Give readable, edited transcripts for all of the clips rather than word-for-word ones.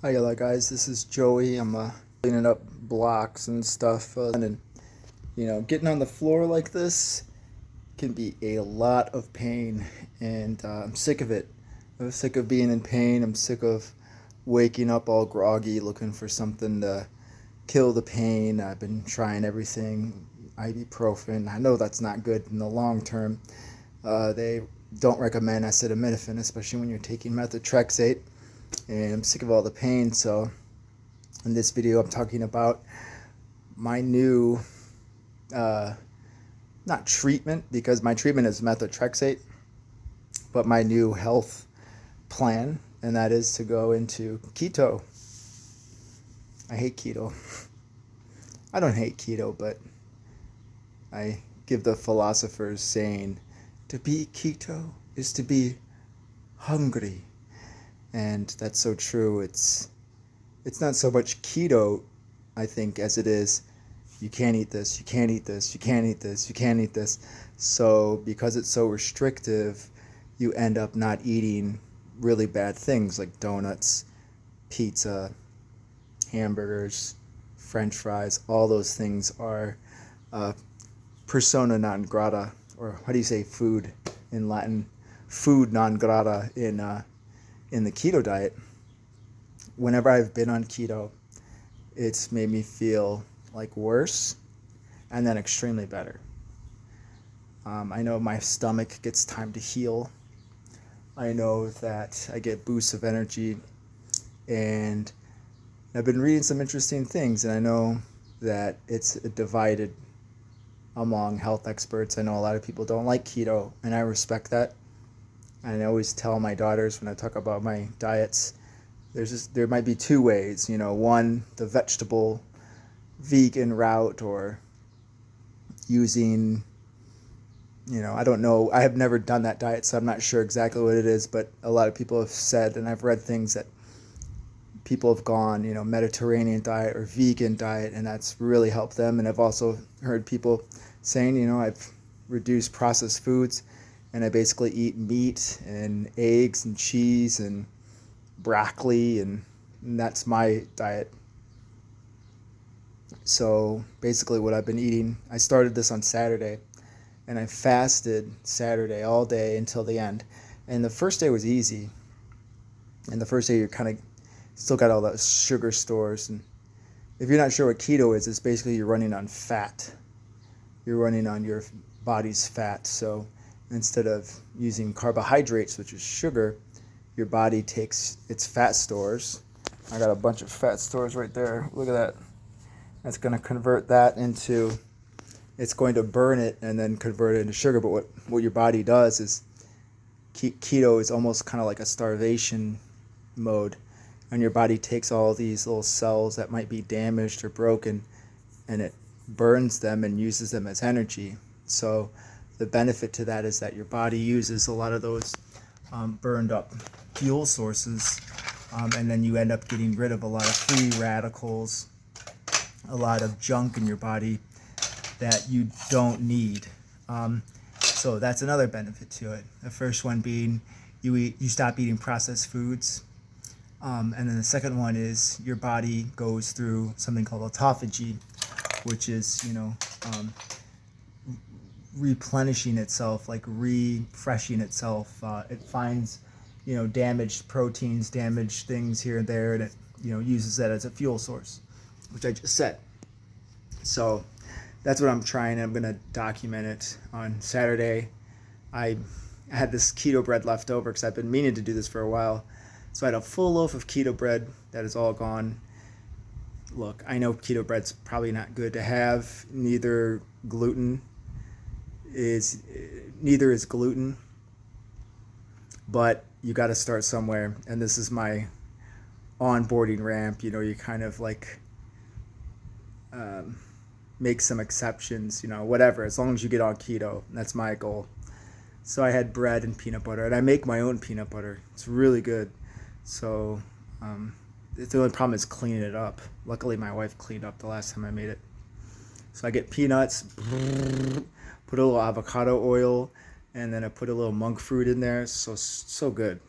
Hi, guys. This is Joey. I'm cleaning up blocks and stuff, and getting on the floor like this can be a lot of pain, and I'm sick of it. I'm sick of being in pain. I'm sick of waking up all groggy, looking for something to kill the pain. I've been trying everything, ibuprofen. I know that's not good in the long term. They don't recommend acetaminophen, especially when you're taking methotrexate, and I'm sick of all the pain. So in this video, I'm talking about my new, not treatment, because my treatment is methotrexate, but my new health plan, and that is to go into keto. I hate keto. I don't hate keto, but I give the philosophers saying to be keto is to be hungry. And that's so true. It's not so much keto, I think, as it is you can't eat this, you can't eat this, you can't eat this, you can't eat this. So because it's so restrictive, you end up not eating really bad things like donuts, pizza, hamburgers, French fries. All those things are persona non grata, or how do you say food in Latin? Food non grata in the keto diet. Whenever I've been on keto, it's made me feel like worse and then extremely better. I know my stomach gets time to heal. I know that I get boosts of energy, and I've been reading some interesting things, and I know that it's divided among health experts. I know a lot of people don't like keto, and I respect that. And I always tell my daughters when I talk about my diets, there might be two ways. One, the vegetable vegan route, or using, I don't know. I have never done that diet, so I'm not sure exactly what it is, but a lot of people have said, and I've read things that people have gone, Mediterranean diet or vegan diet, and that's really helped them. And I've also heard people saying, I've reduced processed foods, and I basically eat meat and eggs and cheese and broccoli, and that's my diet. So basically what I've been eating, I started this on Saturday, and I fasted Saturday all day until the end. And the first day was easy. And the first day you're kind of still got all those sugar stores. And if you're not sure what keto is, it's basically you're running on fat. You're running on your body's fat. So instead of using carbohydrates, which is sugar, your body takes its fat stores. I got a bunch of fat stores right there. Look at that. That's going to convert that into, it's going to burn it and then convert it into sugar. But what your body does is, keto is almost kind of like a starvation mode. And your body takes all these little cells that might be damaged or broken, and it burns them and uses them as energy. So the benefit to that is that your body uses a lot of those burned up fuel sources, and then you end up getting rid of a lot of free radicals, a lot of junk in your body that you don't need. So that's another benefit to it. The first one being you stop eating processed foods. And then the second one is your body goes through something called autophagy, which is, replenishing itself, like refreshing itself. It finds, damaged proteins, damaged things here and there, and it, uses that as a fuel source, which I just said. So that's what I'm trying. I'm going to document it on Saturday. I had this keto bread left over because I've been meaning to do this for a while. So I had a full loaf of keto bread that is all gone. Look, I know keto bread's probably not good to have. Neither is gluten, but you got to start somewhere. And this is my onboarding ramp. You kind of like make some exceptions, whatever, as long as you get on keto. That's my goal. So I had bread and peanut butter, and I make my own peanut butter. It's really good. So the only problem is cleaning it up. Luckily, my wife cleaned up the last time I made it. So I get peanuts, put a little avocado oil, and then I put a little monk fruit in there. So good.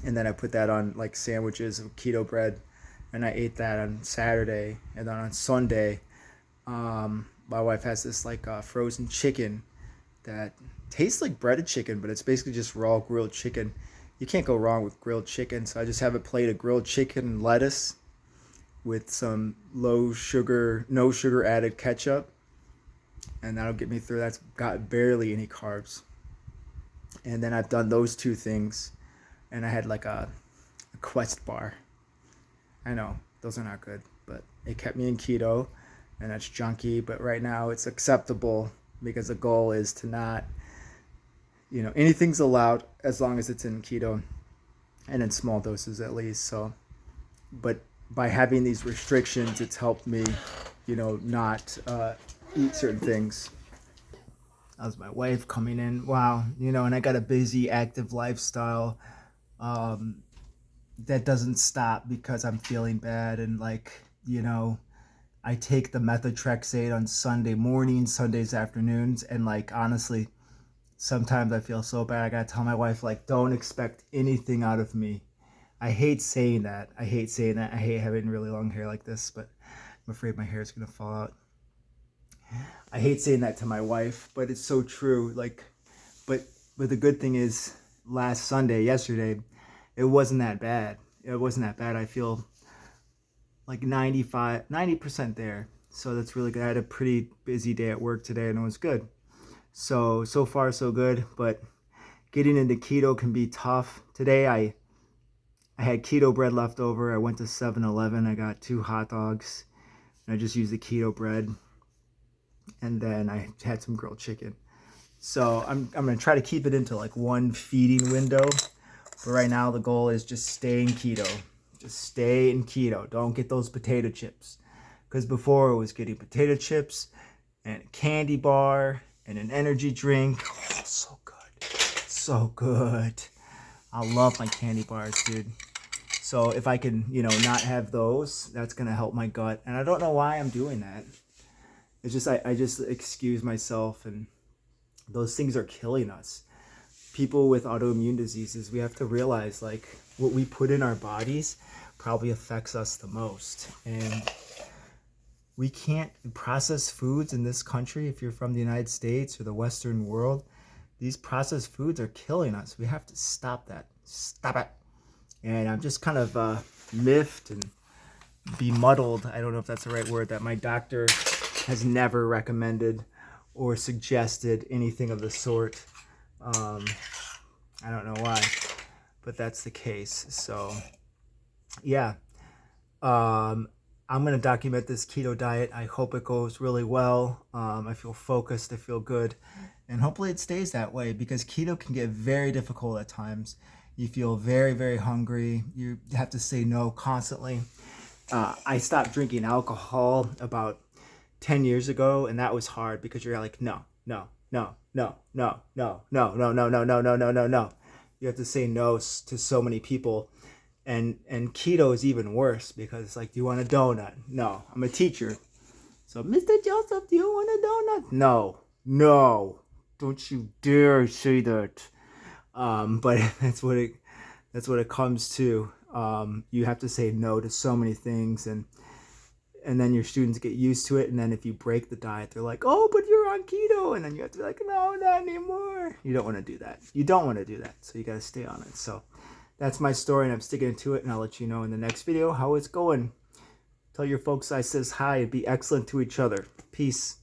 and then I put that on like sandwiches of keto bread, and I ate that on Saturday. And then on Sunday, my wife has this like frozen chicken that tastes like breaded chicken, but it's basically just raw grilled chicken. You can't go wrong with grilled chicken, so I just have a plate of grilled chicken and lettuce with some low sugar, no sugar added ketchup, and that'll get me through. That's got barely any carbs. And then I've done those two things, and I had like a Quest bar. I know those are not good, but it kept me in keto, and that's junky. But right now it's acceptable because the goal is to not, anything's allowed as long as it's in keto and in small doses at least. So, but by having these restrictions, it's helped me, not eat certain things. That was my wife coming in. Wow, and I got a busy, active lifestyle that doesn't stop because I'm feeling bad. And I take the methotrexate on Sunday mornings, Sundays afternoons, and honestly, sometimes I feel so bad. I gotta tell my wife, don't expect anything out of me. I hate saying that. I hate having really long hair like this, but I'm afraid my hair is gonna fall out. I hate saying that to my wife, but it's so true. But the good thing is, yesterday, it wasn't that bad. I feel like 90% there. So that's really good. I had a pretty busy day at work today, and it was good. So far so good, but getting into keto can be tough. Today I had keto bread left over. I went to 7-Eleven. I got 2 hot dogs, and I just used the keto bread. And then I had some grilled chicken. So I'm going to try to keep it into one feeding window. But right now the goal is just stay in keto. Just stay in keto. Don't get those potato chips. Because before it was getting potato chips and a candy bar and an energy drink. Oh, so good. So good. I love my candy bars, dude. So if I can, not have those, that's going to help my gut. And I don't know why I'm doing that. It's just, I just excuse myself, and those things are killing us. People with autoimmune diseases, we have to realize what we put in our bodies probably affects us the most. And we can't process foods in this country. If you're from the United States or the Western world, these processed foods are killing us. We have to stop that. Stop it. And I'm just kind of miffed and bemuddled. I don't know if that's the right word, that my doctor has never recommended or suggested anything of the sort. I don't know why, but that's the case. So yeah, I'm going to document this keto diet. I hope it goes really well. I feel focused. I feel good. And hopefully it stays that way, because keto can get very difficult at times. You feel very, very hungry. You have to say no constantly. I stopped drinking alcohol about 10 years ago, and that was hard because you're like, no. You have to say no to so many people. And keto is even worse, because it's like, do you want a donut? No, I'm a teacher. So, Mr. Joseph, do you want a donut? No, don't you dare say that. But that's what it comes to. You have to say no to so many things, and then your students get used to it. And then if you break the diet, they're like, oh, but you're on keto. And then you have to be like, no, not anymore. You don't want to do that. So you got to stay on it. So that's my story, and I'm sticking to it. And I'll let you know in the next video how it's going. Tell your folks I says hi and be excellent to each other. Peace.